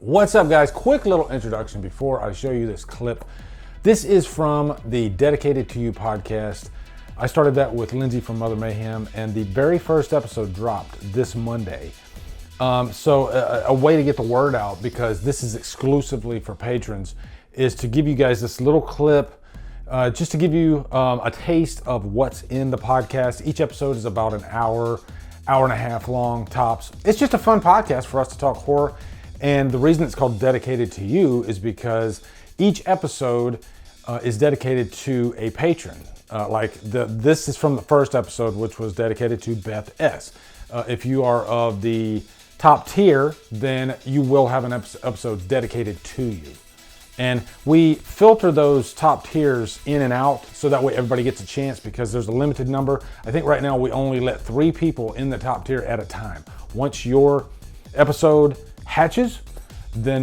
What's up, guys? Quick little introduction before I show you this clip. This is from the Dedicated To You podcast. I started that with Lindsay from Mother Mayhem, and the very first episode dropped this Monday. So a way to get the word out, because this is exclusively for patrons, is to give you guys this little clip, just to give you a taste of what's in the podcast. Each episode is about an hour and a half long tops. It's just a fun podcast for us to talk horror. And the reason it's called Dedicated To You is because each episode is dedicated to a patron. This is from the first episode, which was dedicated to Beth S. If you are of the top tier, then you will have an episode dedicated to you. And we filter those top tiers in and out so that way everybody gets a chance, because there's a limited number. I think right now we only let 3 people in the top tier at a time. Once your episode hatches, then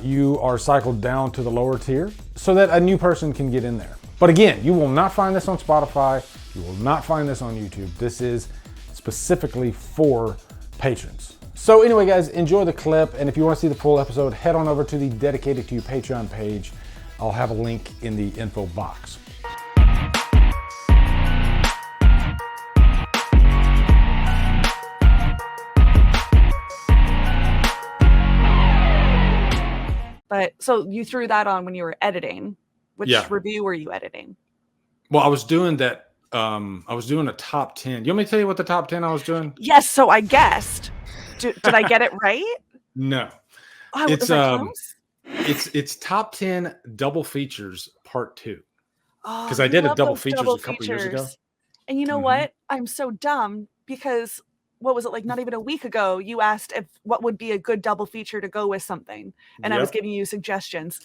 you are cycled down to the lower tier so that a new person can get in there. But again, you will not find this on Spotify. You will not find this on YouTube. This is specifically for patrons. So anyway, guys, enjoy the clip. And if you want to see the full episode, head on over to the Dedicated To You Patreon page. I'll have a link in the info box. But so you threw that on when you were editing. Which review were you editing? Well, I was doing that. I was doing a top 10. You want me to tell you what the top 10 I was doing? Yes. So I guessed. Did I get it right? No. Oh, It's top 10 double features part 2. Because I did a double features a couple years ago. And you know what? I'm so dumb because what was it, like not even a week ago, you asked what would be a good double feature to go with something. And I was giving you suggestions.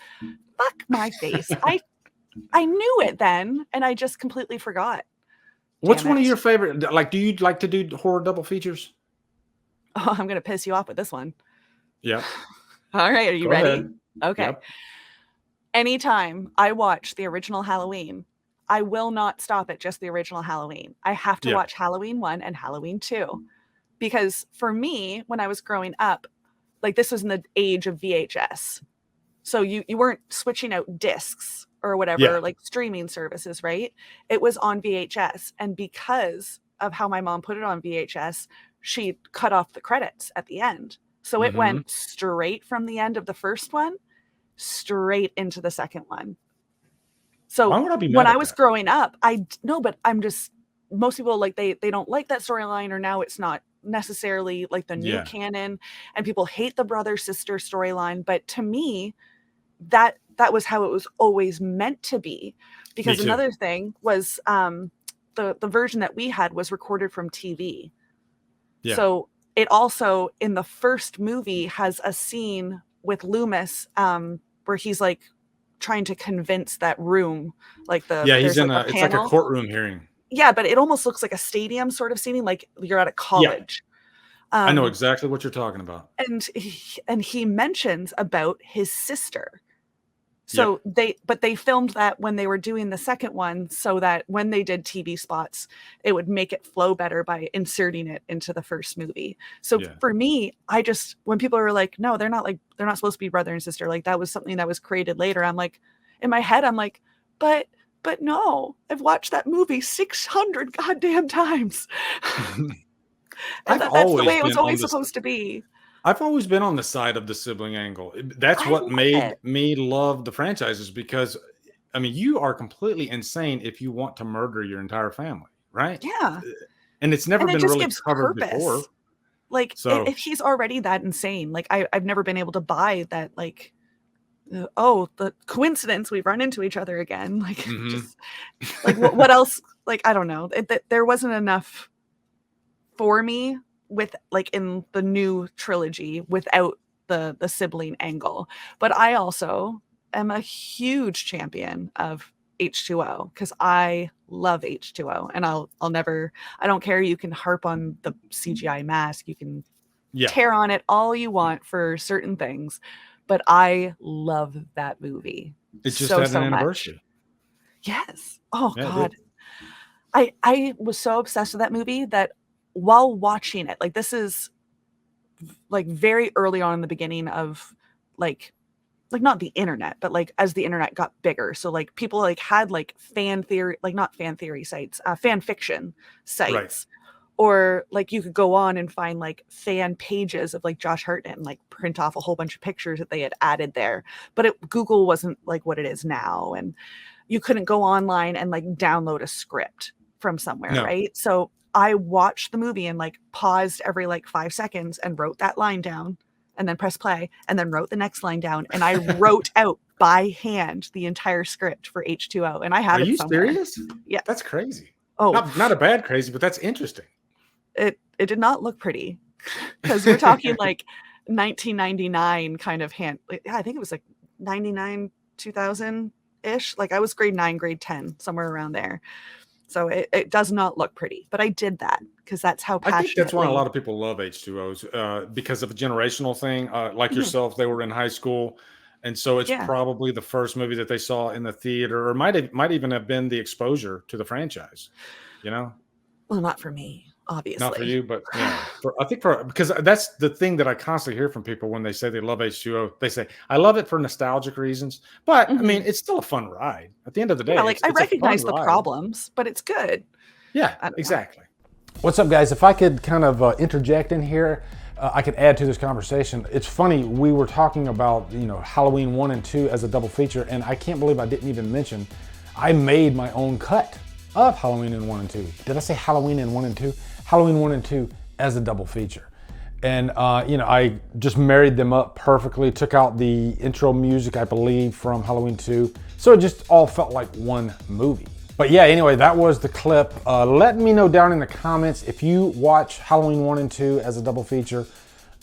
Fuck my face. I knew it then, and I just completely forgot. What's one of your favorite, like, do you like to do horror double features? Oh, I'm going to piss you off with this one. Yeah. All right. Are you ready? Ahead. Okay. Yep. Anytime I watch the original Halloween, I will not stop at just the original Halloween. I have to watch Halloween 1 and Halloween 2. Because for me, when I was growing up, like this was in the age of VHS. So you weren't switching out discs or whatever, like streaming services, right? It was on VHS. And because of how my mom put it on VHS, she cut off the credits at the end. So it went straight from the end of the first one, straight into the second one. So when I was growing up, most people, like they don't like that storyline, or now it's not necessarily like the new canon, and people hate the brother sister storyline. But to me, that was how it was always meant to be. Because another thing was the version that we had was recorded from TV. Yeah. So it also, in the first movie, has a scene with Loomis where he's like trying to convince that room, like he's in it's like a courtroom hearing. Yeah, but it almost looks like a stadium sort of seating, like you're at a college. Yeah. I know exactly what you're talking about. And he mentions about his sister. So they filmed that when they were doing the second one, so that when they did TV spots, it would make it flow better by inserting it into the first movie. So for me, when people are like, no, they're not supposed to be brother and sister, like that was something that was created later. I'm like, in my head, I'm like, but no, I've watched that movie 600 goddamn times. That's the way it was always supposed to be. I've always been on the side of the sibling angle. That's what made me love the franchises, because, I mean, you are completely insane if you want to murder your entire family, right? Yeah. And it's never been really covered before. Like, if he's already that insane, like, I've never been able to buy that, like, the coincidence, we've run into each other again. Like, just, like, what else? Like, I don't know. There wasn't enough for me with, like, in the new trilogy without the sibling angle. But I also am a huge champion of H2O, because I love H2O, and I don't care. You can harp on the CGI mask, you can tear on it all you want for certain things, but I love that movie. It just had an anniversary. Much. Yes. Oh God. I was so obsessed with that movie that while watching it, like, this is like very early on in the beginning of like not the internet, but like as the internet got bigger. So like people like had like fan theory, like not fan theory sites, fan fiction sites. Right. Or like you could go on and find like fan pages of like Josh Hartnett and like print off a whole bunch of pictures that they had added there. But Google wasn't like what it is now. And you couldn't go online and like download a script from somewhere, No. right? So I watched the movie and like paused every like 5 seconds and wrote that line down and then press play and then wrote the next line down. And I wrote out by hand the entire script for H2O. And I have Are it you somewhere. serious? Yeah. That's crazy. Oh, not a bad crazy, but that's interesting. It did not look pretty because we're talking like 1999 kind of hand. I think it was like 99, 2000 ish. Like I was grade 9, grade 10, somewhere around there. So it does not look pretty, but I did that because that's how passionately. I think that's why a lot of people love H2Os because of a generational thing. Like yourself, they were in high school. And so it's probably the first movie that they saw in the theater, or might even have been the exposure to the franchise, you know? Well, not for me. Obviously. Not for you, but yeah, because that's the thing that I constantly hear from people when they say they love H2O. They say, I love it for nostalgic reasons, but I mean, it's still a fun ride. At the end of the day, like I recognize the problems, but it's good. Yeah, exactly. What's up, guys? If I could kind of interject in here, I could add to this conversation. It's funny, we were talking about, Halloween 1 and 2 as a double feature, and I can't believe I didn't even mention I made my own cut of Halloween in 1 and 2. Did I say Halloween in 1 and 2? Halloween 1 and 2 as a double feature. And, I just married them up perfectly, took out the intro music, I believe, from Halloween 2. So it just all felt like one movie. But yeah, anyway, that was the clip. Let me know down in the comments if you watch Halloween 1 and 2 as a double feature,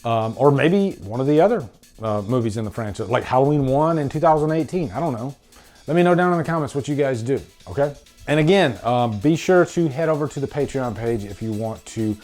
or maybe one of the other movies in the franchise, like Halloween 1 in 2018. I don't know. Let me know down in the comments what you guys do, okay? And again, be sure to head over to the Patreon page if you want to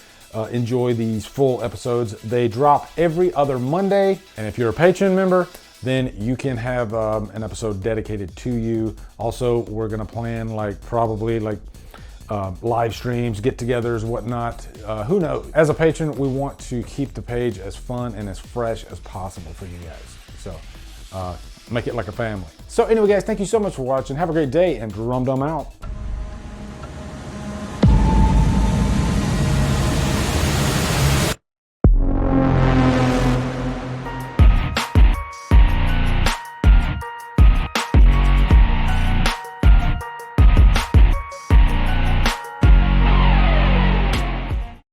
enjoy these full episodes. They drop every other Monday. And if you're a Patreon member, then you can have an episode dedicated to you. Also, we're gonna plan probably live streams, get-togethers, whatnot. Who knows? As a patron, we want to keep the page as fun and as fresh as possible for you guys. So make it like a family. So anyway, guys, thank you so much for watching. Have a great day, and Drumdum out.